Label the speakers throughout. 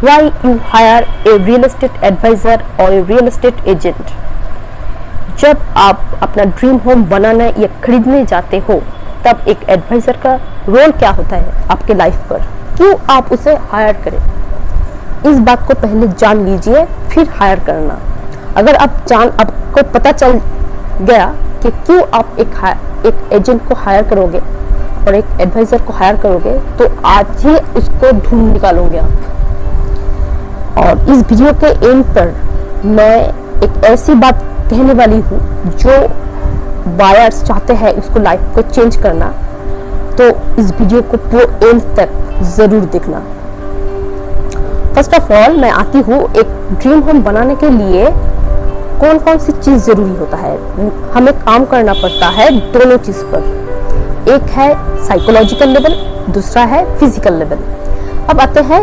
Speaker 1: Why you hire a real estate advisor or a real estate agent? जब आप अपना dream home बनाने या खरीदने जाते हो तब एक एडवाइजर का रोल क्या होता है आपके लाइफ पर, क्यों आप उसे हायर करें, इस बात को पहले जान लीजिए फिर हायर करना। अगर आपको पता चल गया कि क्यों आप एक एजेंट को हायर करोगे और एक एडवाइजर को हायर करोगे तो आज ही उसको ढूंढ निकालोगे आप। और इस वीडियो के एंड पर मैं एक ऐसी बात कहने वाली हूँ जो बायर्स चाहते हैं उसको लाइफ को चेंज करना, तो इस वीडियो को पूरे एंड तक जरूर देखना। फर्स्ट ऑफ ऑल मैं आती हूँ एक ड्रीम होम बनाने के लिए कौन कौन सी चीज जरूरी होता है। हमें काम करना पड़ता है दोनों चीज पर, एक है साइकोलॉजिकल लेवल, दूसरा है फिजिकल लेवल। अब आते हैं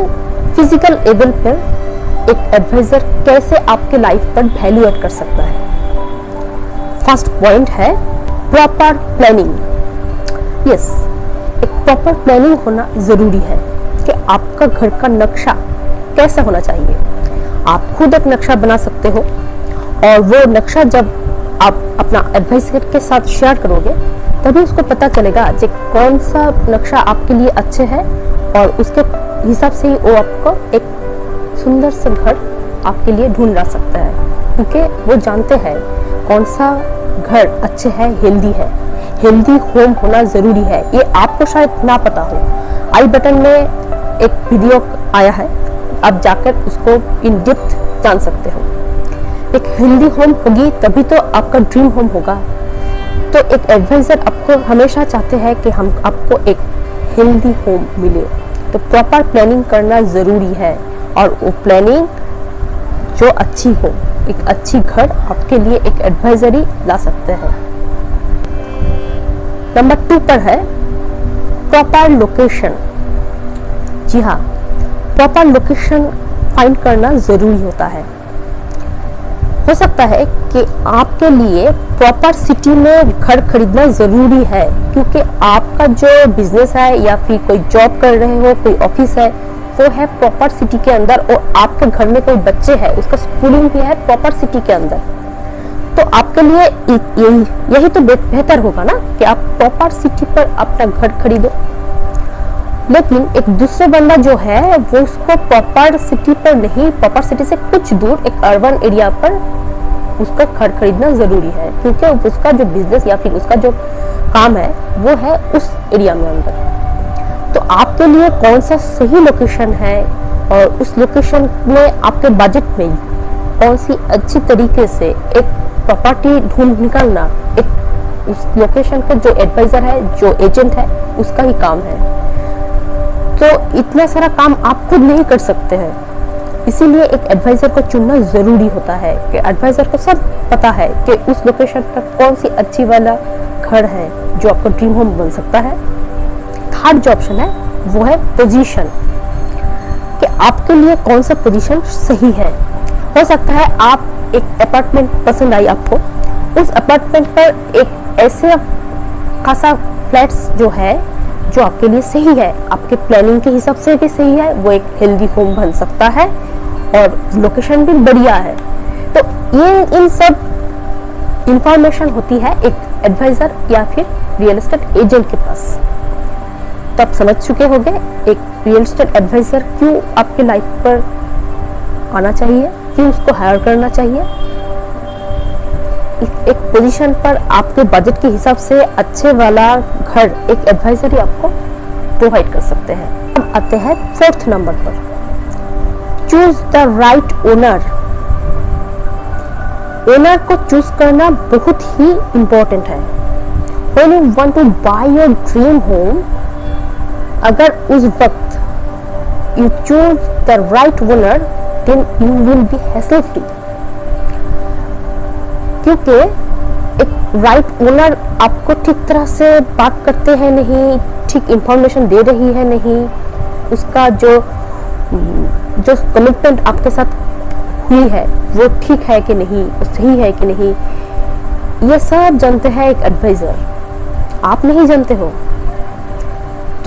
Speaker 1: फिजिकल लेवल पर एक एडवाइजर कैसे आपके लाइफ पर वैल्यू ऐड कर सकता है। फर्स्ट पॉइंट है प्रॉपर प्लानिंग। यस, एक प्रॉपर प्लानिंग होना जरूरी है कि आपका घर का नक्शा कैसा होना चाहिए। आप खुद एक नक्शा बना सकते हो और वो नक्शा जब आप अपना एडवाइजर के साथ शेयर करोगे तभी उसको पता चलेगा कि कौन सा नक्शा आपके लिए अच्छे है और उसके हिसाब से ही वो आपको एक सुंदर सा घर आपके लिए ढूंढ ला सकता है, क्योंकि वो जानते हैं कौन सा घर अच्छे है, हेल्दी होम होना जरूरी है। ये आपको शायद ना पता हो, आई बटन में एक वीडियो आया है, आप जाकर उसको इन डेप्थ जान सकते हो। एक हेल्दी होम होगी तभी तो आपका ड्रीम होम होगा। तो एक एडवाइजर आपको हमेशा चाहते हैं कि हम आपको एक हेल्दी होम मिले, तो प्रॉपर प्लानिंग करना जरूरी है और वो प्लानिंग जो अच्छी हो, एक अच्छी घर आपके लिए एक एडवाइजरी ला सकते हैं। नंबर 2 पर है प्रॉपर लोकेशन। जी हाँ, प्रॉपर लोकेशन फाइंड करना जरूरी होता है। हो सकता है कि आपके लिए प्रॉपर सिटी में घर खरीदना जरूरी है, क्योंकि आपका जो बिजनेस है या फिर कोई जॉब कर रहे हो, कोई ऑफिस है, वो है प्रॉपर सिटी के अंदर और आपके घर में कोई बच्चे है उसका स्कूलिंग भी है प्रॉपर सिटी के अंदर। तो आपके लिए यही तो बेहतर होगा ना कि आप प्रॉपर सिटी पर अपना घर खरीदो। लेकिन एक दूसरे बंदा जो है वो उसको प्रॉपर सिटी पर नहीं, प्रॉपर सिटी से कुछ दूर एक अर्बन एरिया पर उसका घर खरीदना जरूरी है, क्योंकि उसका जो बिजनेस या फिर उसका जो काम है वो है उस एरिया में अंदर। तो आपके लिए कौन सा सही लोकेशन है और उस लोकेशन में आपके बजट में कौन सी अच्छी तरीके से एक प्रॉपर्टी ढूंढ निकालना, एक उस लोकेशन का जो एडवाइजर है, जो एजेंट है, उसका ही काम है। तो इतना सारा काम आप खुद नहीं कर सकते हैं, इसीलिए एक एडवाइजर को चुनना जरूरी होता है कि एडवाइजर को सब पता है कि उस लोकेशन पर कौन सी अच्छी वाला घर है जो आपका ड्रीम होम बन सकता है। थर्ड जो ऑप्शन है वो है पोजीशन, कि आपके लिए कौन सा पोजीशन सही है। हो सकता है आप एक अपार्टमेंट पसंद आई आपको, उस अपार्टमेंट पर एक ऐसे खासा फ्लैट्स जो है जो आपके लिए सही है, आपके प्लानिंग के हिसाब से भी सही है, वो एक हेल्दी होम बन सकता है और लोकेशन भी बढ़िया है। तो ये इन सब इंफॉर्मेशन होती है एक एडवाइजर या फिर रियल एस्टेट एजेंट के पास। तब समझ चुके होंगे एक रियल एस्टेट एडवाइजर क्यों आपके लाइफ पर आना चाहिए, क्यों उसको हायर करना चाहिए। एक पोजीशन पर आपके बजट के हिसाब से अच्छे वाला घर एक एडवाइजर ही आपको प्रोवाइड कर सकते हैं। अब आते हैं 4th नंबर पर, choose the right owner. Owner को चूज करना बहुत ही इंपॉर्टेंट है। When you want to buy your dream home, अगर उस वक्त you choose the right owner, then you will be hassle free। क्योंकि एक राइट ओनर आपको ठीक तरह से बात करते हैं नहीं, ठीक इंफॉर्मेशन दे रही है नहीं, उसका जो कमिटमेंट आपके साथ हुई है वो ठीक है कि नहीं, वो सही है कि नहीं, ये सब जानते हैं एक एडवाइजर, आप नहीं जानते हो।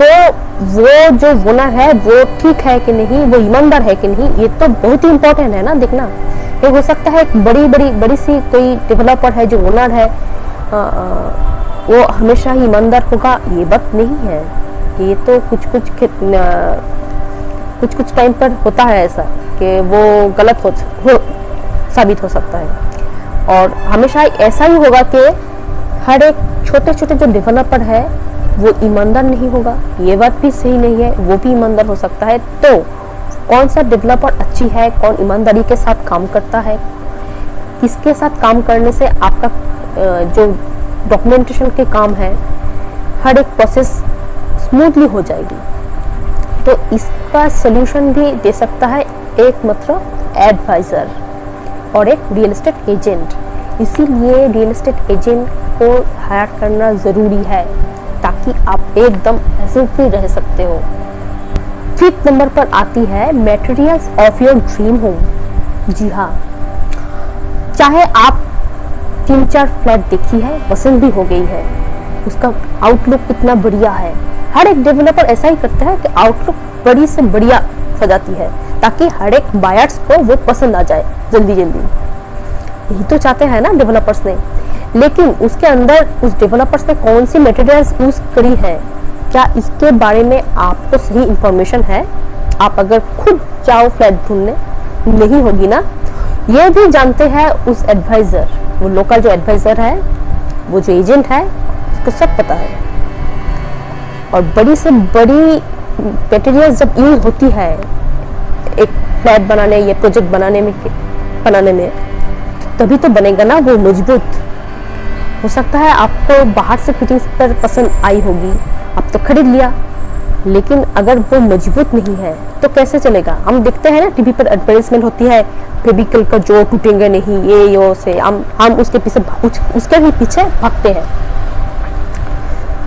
Speaker 1: तो वो जो ओनर है वो ठीक है कि नहीं, वो ईमानदार है कि नहीं, ये तो बहुत ही इंपॉर्टेंट है ना देखना। ये हो सकता है एक बड़ी सी कोई डेवलपर है जो ओनर है वो हमेशा ही ईमानदार होगा, ये बात नहीं है। ये तो कुछ टाइम पर होता है ऐसा कि वो गलत साबित हो सकता है। और हमेशा ऐसा ही होगा कि हर एक छोटे छोटे जो डेवलपर है वो ईमानदार नहीं होगा, ये बात भी सही नहीं है, वो भी ईमानदार हो सकता है। तो कौन सा डेवलपर अच्छी है, कौन ईमानदारी के साथ काम करता है, किसके साथ काम करने से आपका जो डॉक्यूमेंटेशन के काम है हर एक प्रोसेस स्मूथली हो जाएगी। तो इसका सलूशन भी दे सकता है एक मतलब एडवाइजर और एक रियल एस्टेट एजेंट। इसीलिए रियल एस्टेट एजेंट को हायर करना ज़रूरी है ताकि आप एकदम हैसल फ्री रह सकते हो। 5th नंबर पर आती है materials of your dream home. जी हाँ, चाहे आप 3-4 फ्लैट देखी है, पसंद भी हो गई है, उसका आउटलुक कितना बढ़िया है, हर एक डेवलपर ऐसा ही करता है कि आउटलुक बड़ी से बढ़िया सजाती है ताकि हर एक बायर्स को वो पसंद आ जाए जल्दी जल्दी। यही तो चाहते हैं ना डेवलपर्स ने। लेकिन उसके अंदर उस डेवलपर्स ने कौन सी मटेरियल्स यूज करी है, क्या इसके बारे में आपको सही इंफॉर्मेशन है? आप अगर खुद चाहो फ्लैट ढूंढने, नहीं होगी ना, ये भी जानते हैं उस एडवाइजर, वो लोकल जो एडवाइजर है, वो जो एजेंट है, उसको सब पता है। और बड़ी से बड़ी मटेरियल्स जब यूज होती है एक फ्लैट बनाने या प्रोजेक्ट बनाने में तभी तो बनेगा ना वो मजबूत। हो सकता है आपको बाहर से फिटिंग्स पर पसंद आई होगी, आप तो खरीद लिया, लेकिन अगर वो मजबूत नहीं है तो कैसे चलेगा? हम देखते हैं ना टीवी पर एडवर्टाइजमेंट होती है फेविकल का जो टूटेंगे नहीं, ये यो से हम उसके भी पीछे भागते हैं।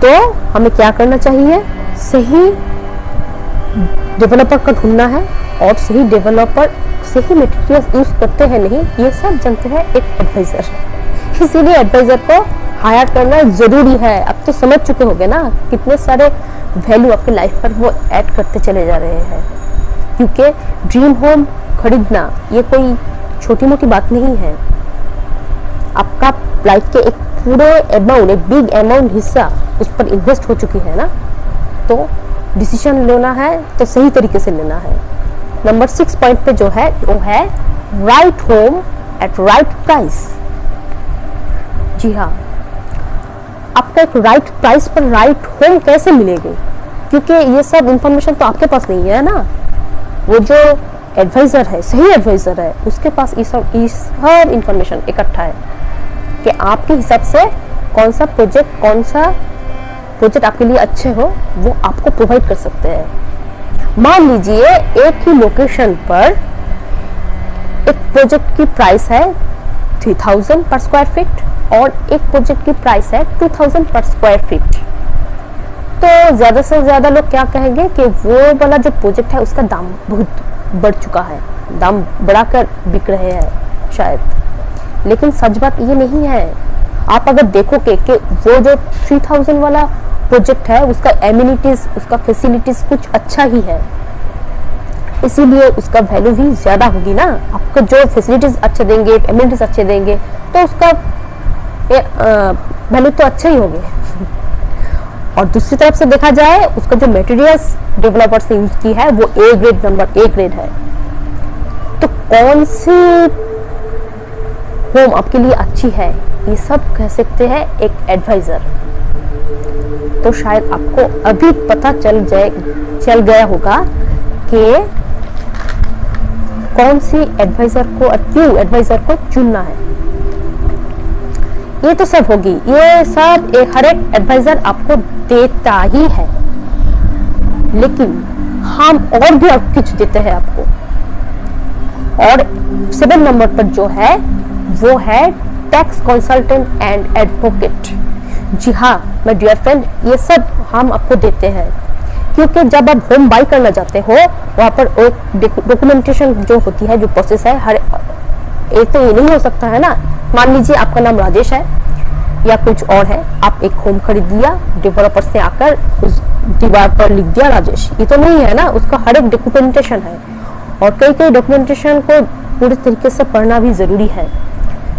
Speaker 1: तो हमें क्या करना चाहिए? सही डेवलपर का ढूंढना है और सही डेवलपर सही मटेरियल यूज करते हैं नहीं, ये सब जानते हैं एक एडवाइजर। इसीलिए एडवाइजर को हायर करना जरूरी है। अब तो समझ चुके होंगे ना कितने सारे वैल्यू आपके लाइफ पर वो ऐड करते चले जा रहे हैं। क्योंकि ड्रीम होम खरीदना ये कोई छोटी मोटी बात नहीं है। आपका लाइफ के एक पूरे अमाउंट, एक बिग अमाउंट हिस्सा उस पर इन्वेस्ट हो चुकी है ना, तो डिसीजन लेना है तो सही तरीके से लेना है। नंबर 6 पॉइंट पे जो है वो है right home at right price. जी हाँ, आपका एक राइट प्राइस पर राइट होम कैसे मिलेगी? क्योंकि ये सब इंफॉर्मेशन तो आपके पास नहीं है ना, वो जो एडवाइजर है, सही एडवाइजर है, उसके पास ये सब इंफॉर्मेशन इकट्ठा है कि आपके हिसाब से कौन सा प्रोजेक्ट आपके लिए अच्छे हो, वो आपको प्रोवाइड कर सकते हैं। मान लीजिए एक ही लोकेशन पर एक प्रोजेक्ट की प्राइस है 3000 पर स्क्वायर फीट और एक प्रोजेक्ट की प्राइस है 2000 पर स्क्वायर फीट। तो ज्यादा से ज्यादा लोग क्या कहेंगे कि वो वाला जो प्रोजेक्ट है उसका दाम बहुत बढ़ चुका है, दाम बढ़ाकर बिक रहे हैं शायद। लेकिन सच बात ये नहीं है। आप अगर देखोगे कि वो जो 3000 वाला प्रोजेक्ट है उसका एमिनिटीज, उसका फैसिलिटीज कुछ अच्छा ही है, इसीलिए उसका वैल्यू भी ज्यादा होगी ना। आपको जो फैसिलिटीज अच्छे देंगे, एमिनिटीज अच्छे देंगे, तो उसका वैल्यू तो अच्छा ही होगी। और दूसरी तरफ से देखा जाए उसका जो मटेरियल्स डेवलपर्स ने यूज की है वो A grade, number A grade है। तो कौन सी होम आपके लिए अच्छी है, ये सब कह सकते हैं एक एडवाइजर। तो शायद आपको अभी पता चल गया होगा कि कौन सी एडवाइजर को और क्यों एडवाइजर को चुनना है। ये तो सब होगी, ये सब हर एक एडवाइजर आपको देता ही है, लेकिन हम और भी कुछ देते हैं आपको। और 7 नंबर पर जो है वो है टैक्स कंसल्टेंट एंड एडवोकेट। जी हाँ माय डियर फ्रेंड, ये सब हम आपको देते हैं क्योंकि जब आप होम बाई करना चाहते हो वहाँ पर डॉक्यूमेंटेशन जो होती है, जो प्रोसेस है, हर एक तो ये नहीं हो सकता है ना। मान लीजिए आपका नाम राजेश है या कुछ और है, आप एक होम खरीद लिया, डेवलपर्स ने आकर दीवार पर लिख दिया राजेश, ये तो नहीं है ना, उसका हर एक डॉक्यूमेंटेशन है और कई कई डॉक्यूमेंटेशन को पूरे तरीके से पढ़ना भी जरूरी है।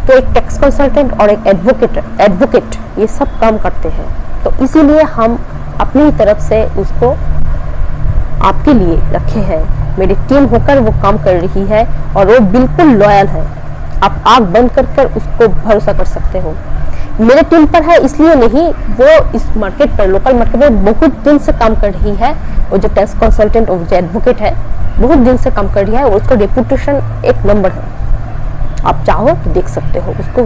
Speaker 1: तो एक टैक्स कंसल्टेंट और एक एडवोकेट ये सब काम करते हैं, तो इसीलिए हम अपनी ही तरफ से उसको आपके लिए रखे हैं। मेरी टीम होकर वो काम कर रही है और वो बिल्कुल लॉयल है, आप आंख बंद कर उसको भरोसा कर सकते हो। मेरे टीम पर है इसलिए नहीं, वो इस मार्केट पर, लोकल मार्केट में बहुत दिन से काम कर रही है। वो जो टैक्स कंसल्टेंट और जो एडवोकेट है बहुत दिन से काम कर रही है और उसका रेपुटेशन एक नंबर है। आप चाहो तो देख सकते हो उसको,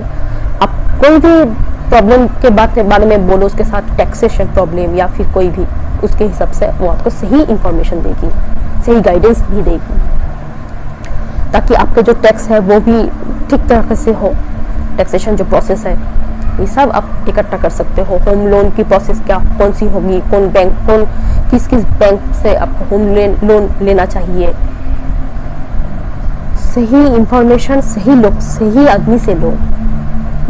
Speaker 1: आप कोई भी प्रॉब्लम के बारे में बोलो उसके साथ, टैक्सेशन प्रॉब्लम या फिर कोई भी, उसके हिसाब से वो आपको सही इंफॉर्मेशन देगी, सही गाइडेंस भी देगी, ताकि आपका जो टैक्स है वो भी ठीक तरह से हो। टैक्सेशन जो प्रोसेस है ये सब आप इकट्ठा कर सकते हो। होम लोन की प्रोसेस क्या कौन सी होगी, कौन किस बैंक से आपको होम लोन लेना चाहिए, सही इंफॉर्मेशन सही लोग, सही आदमी से लो,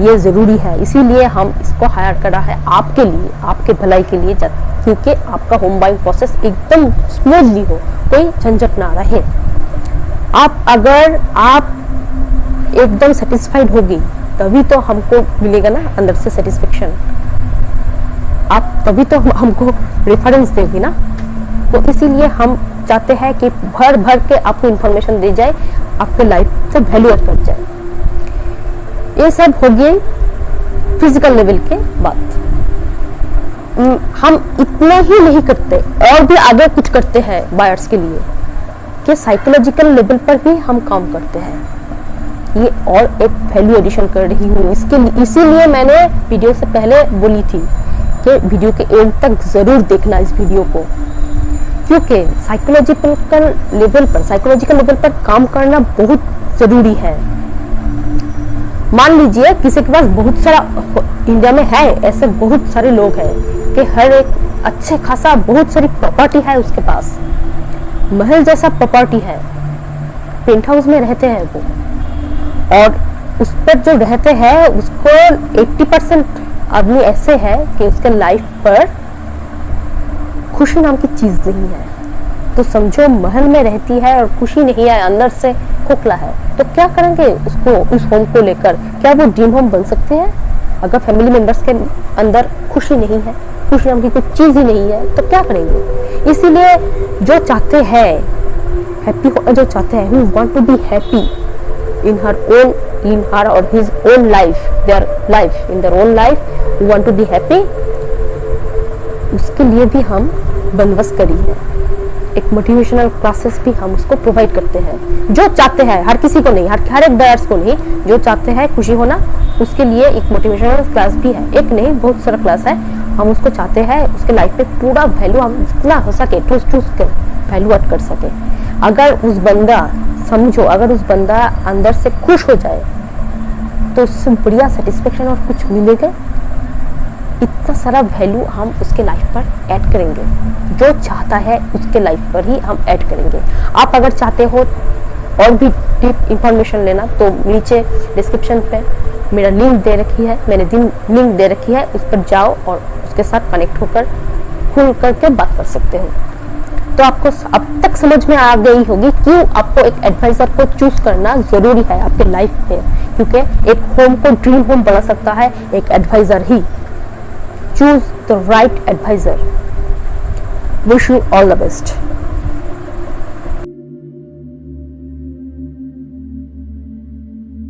Speaker 1: ये जरूरी है। इसीलिए हम इसको हायर करा है आपके लिए, आपके भलाई के लिए, क्योंकि आपका होम बाइंग प्रोसेस एकदम स्मूथली हो, कोई झंझट ना रहे। अगर आप एकदम सेटिस्फाइड होगी तभी तो हमको मिलेगा ना अंदर से सेटिस्फेक्शन, आप तभी तो हमको रेफरेंस देगी ना। तो इसीलिए हम चाहते हैं कि भर के आपको इंफॉर्मेशन दे जाए, आपके लाइफ से वैल्यू ऐड कर जाए। ये सब हो गई फिजिकल लेवल के बात। हम इतना ही नहीं करते और भी आगे कुछ करते हैं बायर्स के लिए, कि साइकोलॉजिकल लेवल पर भी हम काम करते हैं। ये और एक वैल्यू एडिशन कर रही हूँ इसीलिए मैंने वीडियो से पहले बोली थी कि वीडियो के एंड तक जरूर देखना इस वीडियो को, क्योंकि साइकोलॉजिकल लेवल पर काम करना बहुत जरूरी है। मान लीजिए किसी के पास बहुत सारा, इंडिया में है ऐसे बहुत सारे लोग हैं कि हर एक अच्छे खासा बहुत सारी प्रॉपर्टी है उसके पास, महल जैसा प्रॉपर्टी है, पेंट हाउस में रहते हैं वो, और उस पर जो रहते हैं उसको 80% आदमी ऐसे है कि उसके लाइफ पर खुशी नाम की चीज नहीं है। तो समझो महल में रहती है और खुशी नहीं है, अंदर से खोखला है, तो क्या करेंगे उसको, उस होम को लेकर? क्या वो ड्रीम होम बन सकते हैं? अगर फैमिली मेंबर्स के अंदर खुशी नहीं है, खुशी नाम की कोई चीज ही नहीं है, तो क्या करेंगे? इसीलिए जो चाहते हैं हैप्पी, जो चाहते हैं who want to be happy in her or his own life, in their own life, who want to be happy, उसके लिए भी हम बंदोबस्त करी है। एक मोटिवेशनल क्लासेस भी हम उसको प्रोवाइड करते हैं। जो चाहते हैं, हर किसी को नहीं, हर एक बायर्स को नहीं, जो चाहते हैं खुशी होना, उसके लिए एक मोटिवेशनल क्लास भी है। एक नहीं, बहुत सारा क्लास है। हम उसको चाहते हैं उसके लाइफ पे पूरा वैल्यू हम जितना हो सके ठूस कर वैल्यू ऐड कर सके। अगर उस बंदा, समझो अगर उस बंदा अंदर से खुश हो जाए तो उससे बढ़िया सेटिस्फेक्शन और कुछ मिलेगा? इतना सारा वैल्यू हम उसके लाइफ पर ऐड करेंगे। जो चाहता है उसके लाइफ पर ही हम ऐड करेंगे। आप अगर चाहते हो और भी डीप इंफॉर्मेशन लेना तो नीचे डिस्क्रिप्शन पे मेरा लिंक दे रखी है, लिंक दे रखी है, उस पर जाओ और उसके साथ कनेक्ट होकर खुल करके बात कर सकते हो। तो आपको अब तक समझ में आ गई होगी क्यों आपको एक एडवाइजर को चूज करना जरूरी है आपके लाइफ में, क्योंकि एक होम को ड्रीम होम बना सकता है एक एडवाइजर ही। Choose the right adviser. Wish you all the best.